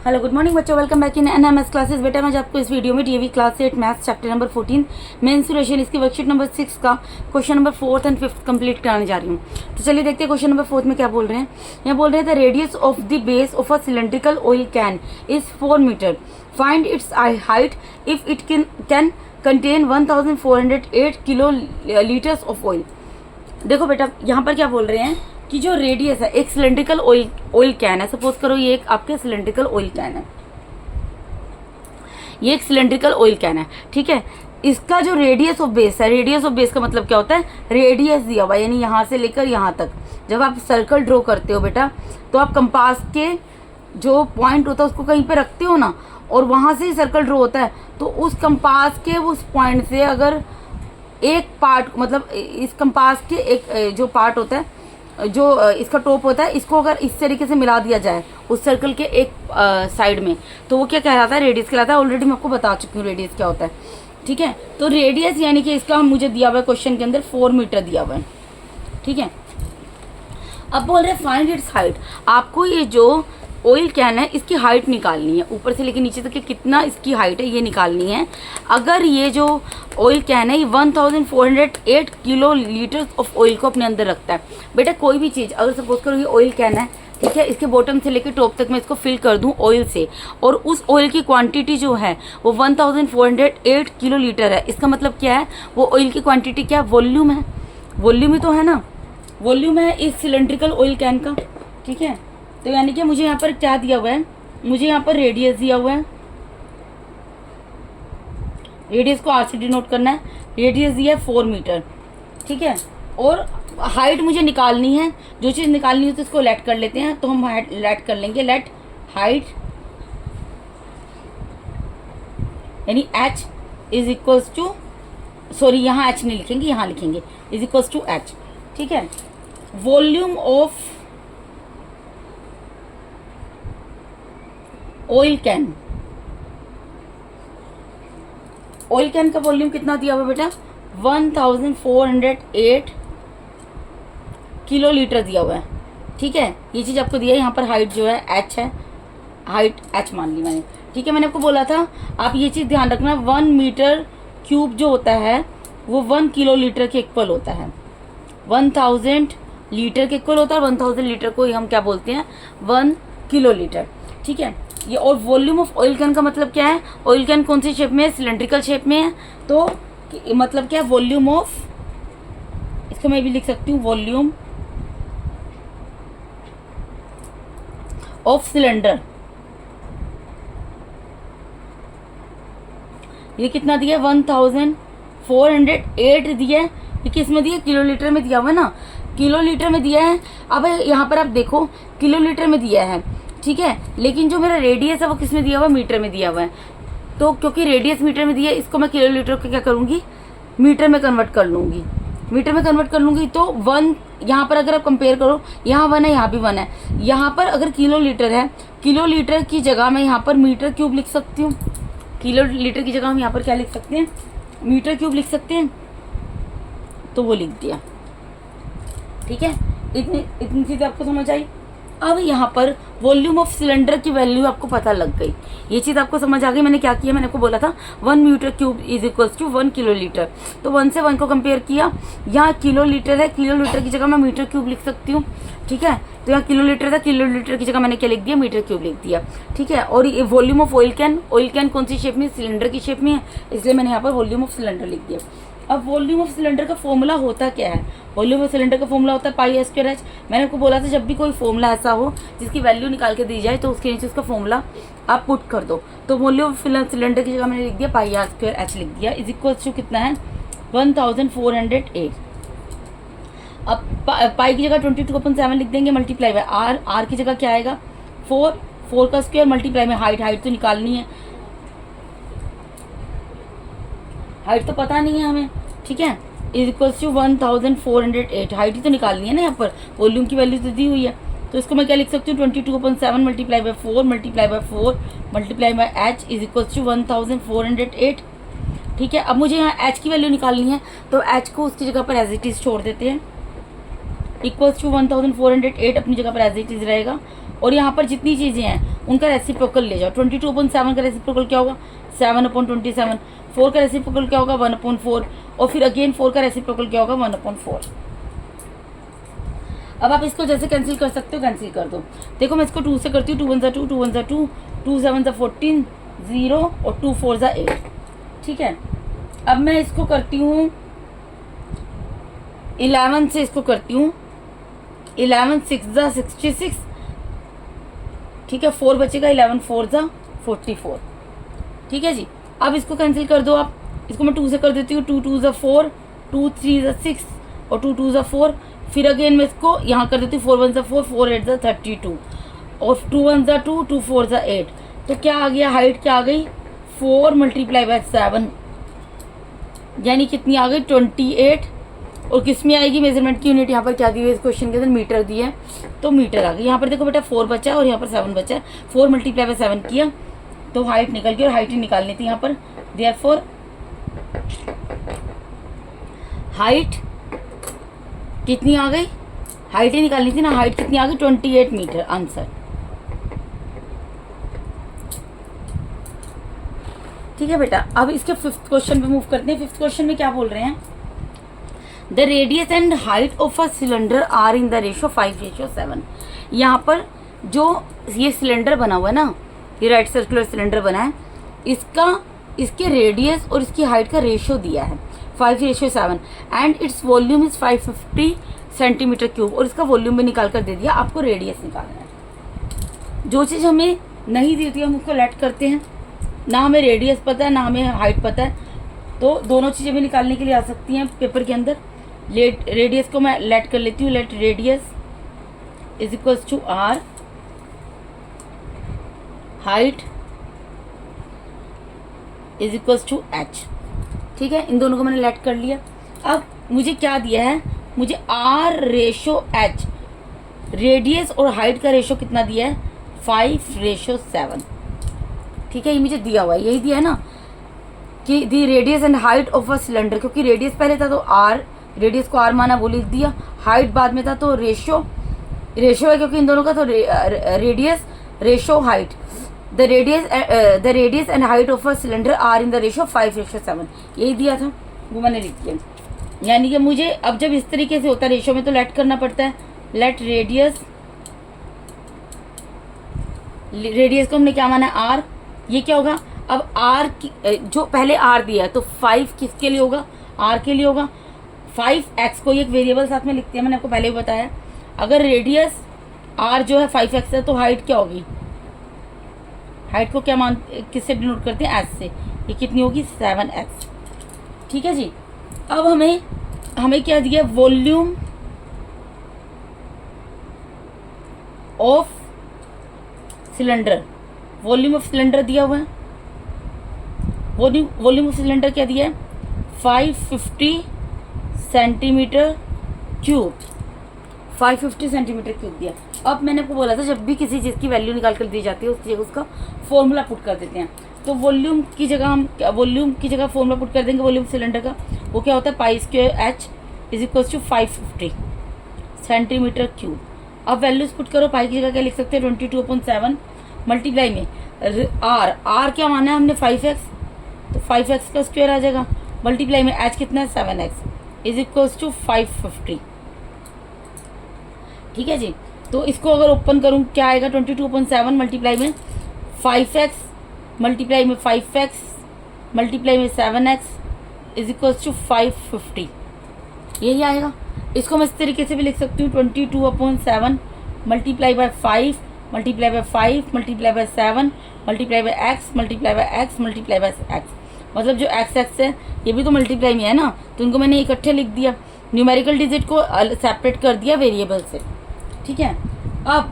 Hello good morning बच्चों, welcome back in NMS classes. बेटा मैं आपको इस वीडियो में DAV class 8 maths chapter number 14 mensuration इसकी वर्कशीट नंबर 6 का question number 4th and 5th complete कराने जा रही हूँ। तो चलिए देखते हैं क्वेश्चन नंबर 4 में क्या बोल रहे हैं। यहाँ बोल रहे हैं the radius of the base of a cylindrical oil can is 4 metre, find its height if it can contain 1408 kilo litres of oil. देखो बेटा यहाँ पर क्या बोल रहे हैं कि जो रेडियस है, एक सिलेंड्रिकल ऑयल कैन है, सपोज करो ये एक आपके सिलेंड्रिकल ऑयल कैन है, ये एक सिलेंड्रिकल ऑयल कैन है, ठीक है। इसका जो रेडियस ऑफ बेस है, रेडियस ऑफ बेस का मतलब क्या होता है, रेडियस दिया हुआ, यानी यहाँ से लेकर यहाँ तक जब आप सर्कल ड्रॉ करते हो बेटा, तो आप कंपास के जो पॉइंट होता है उसको कहीं पे रखते हो ना, और वहां से ही सर्कल ड्रॉ होता है। तो उस कंपास के उस पॉइंट से अगर एक पार्ट, मतलब इस कंपास के एक जो पार्ट होता है, जो इसका टॉप होता है, इसको अगर इस तरीके से मिला दिया जाए उस सर्कल के एक साइड में, तो वो क्या कहलाता है, रेडियस कहलाता है। ऑलरेडी मैं आपको बता चुकी हूँ रेडियस क्या होता है, ठीक है। तो रेडियस यानी कि इसका मुझे दिया हुआ है क्वेश्चन के अंदर 4 मीटर दिया हुआ है, ठीक है। अब बोल रहे हैं फाइंड इट्स हाइट, आपको ये जो ऑयल कैन है इसकी हाइट निकालनी है, ऊपर से लेकर नीचे तक कितना इसकी हाइट है ये निकालनी है। अगर ये जो ऑयल कैन है ये 1408 किलो लीटर ऑफ ऑयल को अपने अंदर रखता है। बेटा कोई भी चीज़, अगर सपोज करो ये ऑयल कैन है, ठीक है, इसके बॉटम से लेकर टॉप तक मैं इसको फिल कर दूं ऑयल से, और उस ऑयल की क्वांटिटी जो है वो 1408 किलो लीटर है। इसका मतलब क्या है, वो ऑयल की क्वांटिटी क्या है, वॉल्यूम है, वॉल्यूम ही तो है ना, वॉल्यूम है इस सिलेंड्रिकल ऑयल कैन का, ठीक है। तो यानी कि मुझे यहाँ पर क्या दिया हुआ है, मुझे यहाँ पर रेडियस दिया हुआ है, रेडियस को आर से डिनोट करना है, रेडियस दिया है 4 मीटर, ठीक है। और हाइट मुझे निकालनी है, जो चीज़ निकालनी है तो इसको लेट कर लेते हैं, तो हम लेट कर लेंगे, लेट हाइट यानी h is equals to, sorry यहाँ h नहीं लिखेंगे, यहाँ लिखेंगे इज इक्वल्स टू h, ठीक है। Volume of oil can, oil can का वॉल्यूम कितना दिया हुआ बेटा, 1408 किलो लीटर दिया हुआ है, ठीक है। ये चीज आपको दिया है। यहाँ पर हाइट जो है h है, हाइट h मान ली मैंने, ठीक है। मैंने आपको बोला था आप ये चीज ध्यान रखना, 1 मीटर क्यूब जो होता है वो 1 किलो लीटर के इक्वल होता है, 1000 लीटर के इक्वल होता है, 1000 लीटर को हम क्या बोलते हैं, 1 किलो लीटर, ठीक है। ये और वॉल्यूम ऑफ ऑयल कैन का मतलब क्या है, ऑयल कैन कौन सी शेप में है, सिलेंड्रिकल शेप में है, तो मतलब क्या है, वॉल्यूम ऑफ, इसको मैं भी लिख सकती हूँ, वॉल्यूम ऑफ सिलेंडर। ये कितना दिया है, 1408 दिया है। ये किस में दिया है, किलो लीटर में दिया हुआ है ना, किलो लीटर में दिया है। अब यहाँ पर आप देखो किलो लीटर में दिया है, ठीक है, लेकिन जो मेरा रेडियस है वो किस में दिया हुआ है, मीटर में दिया हुआ है। तो क्योंकि रेडियस मीटर में दिया है, इसको मैं किलो लीटर को क्या करूंगी, मीटर में कन्वर्ट कर लूंगी, मीटर में कन्वर्ट कर लूंगी। तो 1 यहाँ पर अगर आप कंपेयर करो, यहाँ 1 है, यहाँ भी 1 है। यहाँ पर अगर किलो लीटर है, किलो लीटर की जगह मैं यहाँ पर मीटर क्यूब लिख सकती हूँ, किलो लीटर की जगह हम यहाँ पर क्या लिख सकते हैं, मीटर क्यूब लिख सकते हैं, तो वो लिख दिया, ठीक है। इतनी चीज आपको समझ आई। अब यहाँ पर वॉल्यूम ऑफ सिलेंडर की वैल्यू आपको पता लग गई, ये चीज आपको समझ आ गई। मैंने क्या किया, मैंने आपको बोला था 1 metre cube is equals to 1 kilo litre, तो 1 से 1 को कंपेयर किया, यहाँ किलो लीटर है, किलो लीटर की जगह मैं मीटर क्यूब लिख सकती हूँ, ठीक है। तो यहाँ किलो लीटर था, किलो लीटर की जगह मैंने क्या लिख दिया, मीटर क्यूब लिख दिया, ठीक है। और ये volume of oil can, oil can कौन सी शेप में, सिलेंडर की शेप में है, इसलिए मैंने यहाँ पर वॉल्यूम ऑफ सिलेंडर लिख दिया। अब वॉल्यूम ऑफ सिलेंडर का फॉर्मूला होता क्या है, वॉल्यूम ऑफ सिलेंडर का फॉर्मूला होता है पाई s स्क्वायर h। मैंने आपको बोला था जब भी कोई फॉर्मूला ऐसा हो जिसकी वैल्यू निकाल के दी जाए तो उसके नीचे उसका फॉर्मूला आप पुट कर दो। तो वॉल्यूम ऑफ सिलेंडर की जगह मैंने लिख दिया पाई r स्क्वायर h लिख दिया, इज इक्वल टू कितना है, 1408। अब पाई की जगह 22/7 लिख देंगे, मल्टीप्लाई बाय r, r की जगह क्या आएगा, 4 का स्क्वायर मल्टीप्लाई में हाइट तो निकालनी है, हाइट तो पता नहीं है हमें, ठीक है, इज इक्वल्स टू 1408, हाइट ही तो निकालनी है ना, यहाँ पर वॉल्यूम की वैल्यू तो दी हुई है, तो इसको मैं क्या लिख सकती हूँ, 22/7 multiply by 4 multiply by 4 multiply by h is equals to 1408, ठीक है। अब मुझे यहाँ h की वैल्यू निकालनी है, तो h को उसकी जगह पर एज इट इज छोड़ देते हैं, इक्वल्स टू 1408 अपनी जगह पर एज इट इज रहेगा, और यहाँ पर जितनी चीज़ें हैं उनका रेसिप्रोकल ले जाओ। 22/7 का रेसिप्रोकल क्या होगा? 7/27। 4 का रेसिप्रोकल क्या होगा? 1/4। और फिर अगेन 4 का रेसिप्रोकल क्या होगा? 1/4। अब आप इसको जैसे कैंसिल कर सकते हो कैंसिल कर दो। देखो मैं इसको 2 से करती हूँ। 2 1 2, 2 1 2, 2 7 14, 0 और 2 4 8। ठीक है, अब मैं इसको करती हूँ 11 से, इसको करती हूँ 11 6 66। ठीक है, 4 बचेगा, 11 4 44। ठीक है जी, अब इसको कैंसिल कर दो आप। इसको मैं 2 से कर देती हूँ। 2 2 4, 2 3 6 और 2 2 4। फिर अगेन मैं इसको यहाँ कर देती हूँ। 4 1 4, 4 8 32 और 2 1 2, 2 4 8। तो क्या आ गया? हाइट क्या आ गई? 4 × 7, यानी कितनी आ गई? 28। और किस में आएगी मेजरमेंट की यूनिट? यहाँ पर क्या दी हुई है इस क्वेश्चन के अंदर? मीटर दी है, तो मीटर आ गई। यहाँ पर देखो बेटा 4 बचा है और यहाँ पर 7 बचा है। 4 × 7 किया तो हाइट निकल गई, और हाइट ही निकालनी थी यहाँ पर। देयरफॉर हाइट कितनी आ गई? हाइट ही निकालनी थी ना, हाइट कितनी आ गई? 28 मीटर आंसर। ठीक है बेटा, अब इसके 5th क्वेश्चन पे मूव करते हैं। 5th क्वेश्चन में क्या बोल रहे हैं? The radius and height of a cylinder are in the ratio 5:7। यहाँ पर जो ये सिलेंडर बना हुआ है ना, ये राइट सर्कुलर सिलेंडर बना है, इसके रेडियस और इसकी हाइट का रेशो दिया है 5:7 and its volume is 550 centimetre cube. और इसका वॉल्यूम भी निकाल कर दे दिया, आपको रेडियस निकालना है। जो चीज़ हमें नहीं दी थी हम उसको लेट करते हैं, ना हमें रेडियस पता है ना हमें हाइट पता है, तो दोनों चीज़ें भी निकालने के लिए आ सकती हैं पेपर के अंदर। रेडियस को मैं लेट कर लेती हूँ। Let radius is equals to R, height is equals to H. ठीक है, इन दोनों को मैंने लेट कर लिया। अब मुझे क्या दिया है? मुझे आर रेशो एच, रेडियस और हाइट का रेशो कितना दिया है? 5:7। ठीक है, ये मुझे दिया हुआ है, यही दिया है ना कि the radius and height of a cylinder. क्योंकि रेडियस पहले था तो आर, रेडियस को आर माना वो लिख दिया। हाइट बाद में था तो रेशो है, क्योंकि इन दोनों का तो radius ratio height. The radius and height of a cylinder are in the ratio 5:7, यही दिया था, वो मैंने लिख दिया। यानी कि मुझे अब जब इस तरीके से होता है रेशो में तो लेट करना पड़ता है। लेट रेडियस को हमने क्या माना? आर। ये क्या होगा? अब आर जो पहले आर दिया है तो 5 किसके लिए होगा? आर के लिए होगा। 5x को एक वेरिएबल साथ में लिखते हैं, मैंने आपको पहले भी बताया। अगर रेडियस आर जो है 5x है तो हाइट क्या होगी? हाइट को क्या किससे डिनोट करते हैं? एच से। ये कितनी होगी? 7x। ठीक है जी, अब हमें क्या दिया? Volume of cylinder. Volume of cylinder दिया हुआ है। वॉल्यूम ऑफ सिलेंडर क्या दिया है? 550 सेंटीमीटर क्यूब। 550 सेंटीमीटर क्यूब दिया। अब मैंने आपको बोला था जब भी किसी चीज़ की वैल्यू निकाल कर दी जाती है उसकी जगह उसका फॉर्मूला पुट कर देते हैं। तो वॉल्यूम की जगह फॉर्मूला पुट कर देंगे वॉल्यूम सिलेंडर का। वो क्या होता है? π² is equal to 550 centimetre cube. अब वैल्यूज पुट करो। पाई की जगह क्या लिख सकते हैं? 22/7 मल्टीप्लाई में आर क्या माना है हमने? 5x, तो 5x का स्क्वायर आ जाएगा। मल्टीप्लाई में एच कितना है? 7x is equal to 550। ठीक है जी, तो इसको अगर ओपन करूँ क्या आएगा? 22/7 मल्टीप्लाई में 5x मल्टीप्लाई में 5x मल्टीप्लाई में 7x इज इक्वल टू 550, यही आएगा। इसको मैं इस तरीके से भी लिख सकती हूँ 22/7 multiply by 5 multiply by 5 multiply by 7 multiply by x multiply by x multiply by x। मतलब जो x है ये भी तो मल्टीप्लाई में है ना, तो इनको मैंने इकट्ठे लिख दिया। न्यूमेरिकल डिजिट को सेपरेट कर दिया वेरिएबल से। ठीक है, अब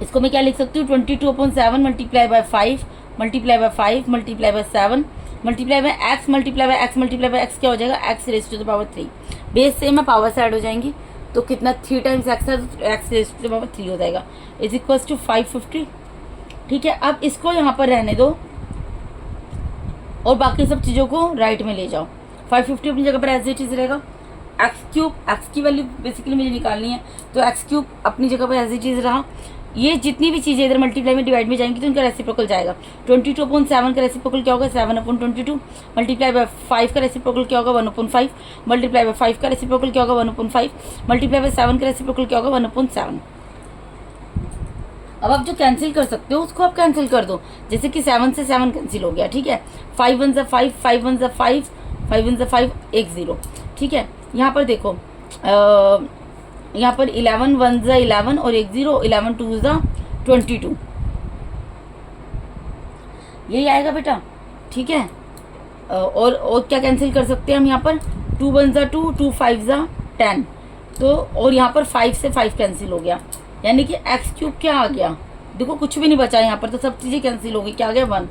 इसको मैं क्या लिख सकती हूँ? 22/7 multiply by 5 multiply by 5 multiply by 7 multiply by x multiply by x multiply by x क्या हो जाएगा? x raise to the power 3। Base same है, पावर से ऐड हो जाएंगी, तो कितना 3 टाइम्स x है तो x raise to the power 3 हो जाएगा इज इक्वल टू 550। ठीक है, अब इसको यहाँ पर रहने दो और बाकी सब चीज़ों को राइट में ले जाओ। 550 अपनी जगह पर एज इट इज रहेगा। x³ x की वैल्यू बेसिकली मुझे निकालनी है, तो x³ अपनी जगह पर एज इट इज रहा। ये जितनी भी चीज़ें इधर मल्टीप्लाई में डिवाइड में जाएंगी तो उनका रेसिप्रोकल जाएगा। 22/7 का रेसिप्रोकल क्या होगा 7/22, मल्टीप्लाई बाय 5 का रेसिप्रोकल क्या होगा 1/5, मल्टीप्लाई बाय 5 का रेसिप्रोकल क्या होगा 1/5, मल्टीप्लाई बाय 7 का रेसिप्रोकल क्या होगा 1/7। अब आप जो कैंसिल कर सकते हो उसको आप कैंसिल कर दो, जैसे कि 7 से 7 कैंसिल हो गया, ठीक है। 5 1 5, 5 1 5, 5 1 5, 1 0, ठीक है। यहाँ पर देखो यहाँ पर 11 1 11 और 1 0, 11 2 22, यही आएगा बेटा, ठीक है। और क्या कैंसिल कर सकते हैं हम यहाँ पर 2 1 2, 2 5 10, तो और यहाँ पर 5 से 5 कैंसिल हो गया, यानी कि एक्स क्यूब क्या आ गया, देखो कुछ भी नहीं बचा यहाँ पर, तो सब चीज़ें कैंसिल हो गई, क्या आ गया 1,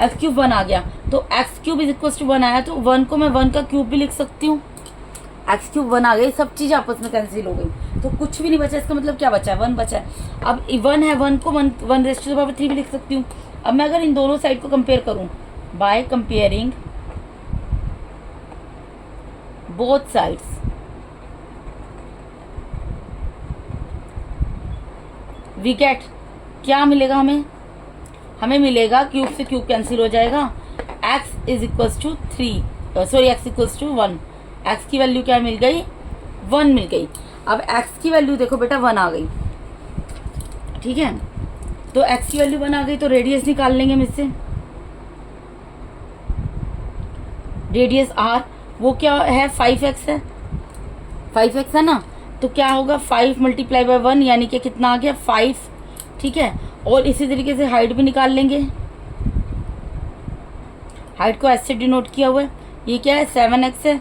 एक्स क्यूब 1 आ गया। तो X cube is equal to 1 आया, तो 1 को मैं 1 का क्यूब भी लिख सकती हूँ, एक्स क्यूब 1 आ गई, सब चीज़ें आपस में कैंसिल हो गई, तो कुछ भी नहीं बचा। इसका मतलब क्या बचा है 1 बचा है। अब 1 है, 1 को 1 रेज़ टू द पावर 3 भी लिख सकती हूँ। अब मैं अगर इन दोनों साइड को कंपेयर करूँ by comparing both sides, we get क्या मिलेगा हमें मिलेगा क्यूब से क्यूब कैंसिल हो जाएगा, x is equals to 3, sorry x equals to 1, x की वैल्यू क्या मिल गई 1 मिल गई। अब x की वैल्यू देखो बेटा 1 आ गई, ठीक है। तो x की वैल्यू 1 आ गई, तो रेडियस निकाल लेंगे हम इससे, रेडियस r वो क्या है 5x है, 5x है ना, तो क्या होगा 5 मल्टीप्लाई बाय 1 यानी कि कितना आ गया 5, ठीक है। और इसी तरीके से हाइट भी निकाल लेंगे, हाइट को एस से डिनोट किया हुआ है, ये क्या है 7x है,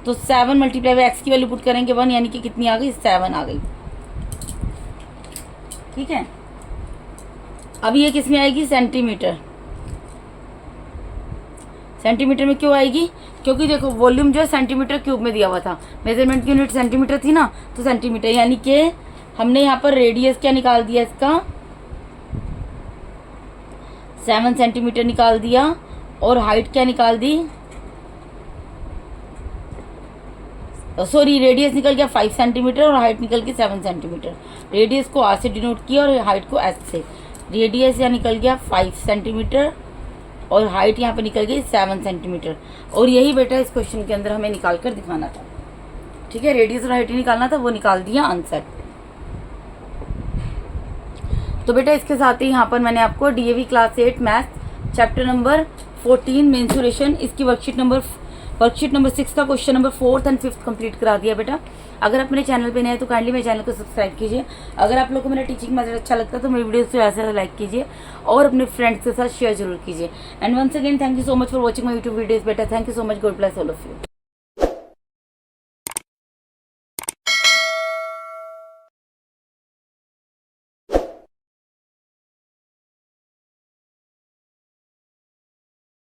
तो 7 मल्टीप्लाई बाय x की वैल्यू पुट करेंगे 1 यानी कि कितनी आ गई 7 आ गई, ठीक है। अब ये किस में आएगी सेंटीमीटर, सेंटीमीटर में क्यों आएगी, क्योंकि देखो वॉल्यूम जो है सेंटीमीटर क्यूब में दिया हुआ था, मेजरमेंट की यूनिट सेंटीमीटर थी ना, तो सेंटीमीटर, यानी कि हमने यहाँ पर रेडियस क्या निकाल दिया इसका 7 सेंटीमीटर निकाल दिया, और हाइट क्या निकाल दी, सॉरी रेडियस निकल गया 5 सेंटीमीटर और हाइट निकल गई 7 सेंटीमीटर। रेडियस को आर से डिनोट किया और हाइट को एस से, रेडियस यहाँ निकल गया 5 सेंटीमीटर और हाइट यहाँ पे निकल गई 7 सेंटीमीटर। और यही बेटा इस क्वेश्चन के अंदर हमें निकाल कर दिखाना था, ठीक है। रेडियस और हाइट निकालना था, वो निकाल दिया आंसर। तो बेटा इसके साथ ही यहाँ पर मैंने आपको DAV class 8 math chapter number 14 mensuration, इसकी वर्कशीट नंबर 6 का question number 4th and 5th complete करा दिया बेटा। अगर आप मेरे चैनल पे नए हैं तो काइंडली मेरे चैनल को सब्सक्राइब कीजिए। अगर आप लोगों को मेरा टीचिंग मेथड अच्छा लगता है तो मेरी वीडियोस को ऐसे लाइक कीजिए और अपने फ्रेंड्स के साथ शेयर जरूर कीजिए। And once again thank you so much for watching my YouTube videos बेटा। Thank you so much, god bless all of you.